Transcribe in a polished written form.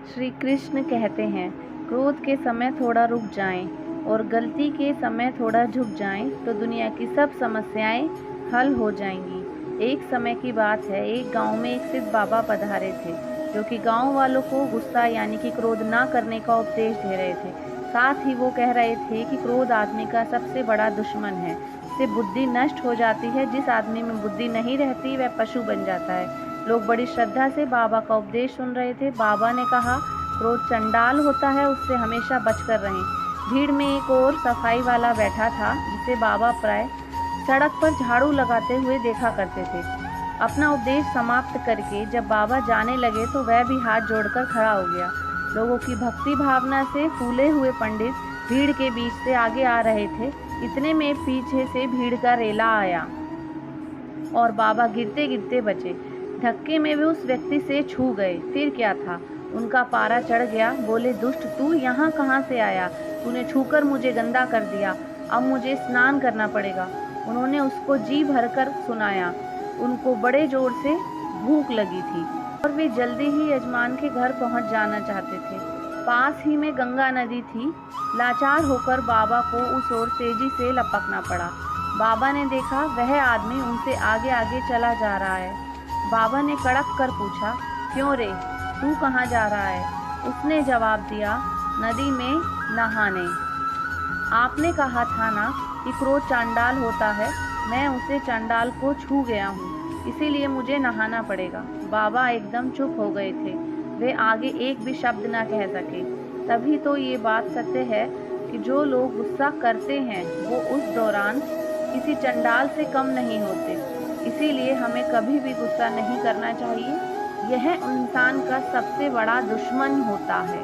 श्री कृष्ण कहते हैं, क्रोध के समय थोड़ा रुक जाएं और गलती के समय थोड़ा झुक जाएं तो दुनिया की सब समस्याएं हल हो जाएंगी। एक समय की बात है, एक गांव में एक सिद्ध बाबा पधारे थे, जो कि गांव वालों को गुस्सा यानी कि क्रोध ना करने का उपदेश दे रहे थे। साथ ही वो कह रहे थे कि क्रोध आदमी का सबसे बड़ा दुश्मन है, इससे बुद्धि नष्ट हो जाती है। जिस आदमी में बुद्धि नहीं रहती वह पशु बन जाता है। लोग बड़ी श्रद्धा से बाबा का उपदेश सुन रहे थे। बाबा ने कहा, क्रोध चंडाल होता है, उससे हमेशा बचकर रहें। भीड़ में एक और सफाई वाला बैठा था, जिसे बाबा प्राय सड़क पर झाड़ू लगाते हुए देखा करते थे। अपना उपदेश समाप्त करके जब बाबा जाने लगे तो वह भी हाथ जोड़कर खड़ा हो गया। लोगों की भक्ति भावना से फूले हुए पंडित भीड़ के बीच से आगे आ रहे थे। इतने में पीछे से भीड़ का रेला आया और बाबा गिरते गिरते बचे। धक्के में वे उस व्यक्ति से छू गए। फिर क्या था, उनका पारा चढ़ गया। बोले, दुष्ट, तू यहाँ कहाँ से आया? तूने छूकर मुझे गंदा कर दिया, अब मुझे स्नान करना पड़ेगा। उन्होंने उसको जी भरकर सुनाया। उनको बड़े जोर से भूख लगी थी और वे जल्दी ही यजमान के घर पहुंच जाना चाहते थे। पास ही में गंगा नदी थी। लाचार होकर बाबा को उस ओर तेजी से लपकना पड़ा। बाबा ने देखा वह आदमी उनसे आगे आगे चला जा रहा है। बाबा ने कड़क कर पूछा, क्यों रे, तू कहाँ जा रहा है? उसने जवाब दिया, नदी में नहाने। आपने कहा था ना कि क्रोध चांडाल होता है, मैं उसे चांडाल को छू गया हूँ, इसीलिए मुझे नहाना पड़ेगा। बाबा एकदम चुप हो गए थे। वे आगे एक भी शब्द न कह सके। तभी तो ये बात सत्य है कि जो लोग गुस्सा करते हैं वो उस दौरान किसी चंडाल से कम नहीं होते। इसीलिए हमें कभी भी गुस्सा नहीं करना चाहिए। यह इंसान का सबसे बड़ा दुश्मन होता है।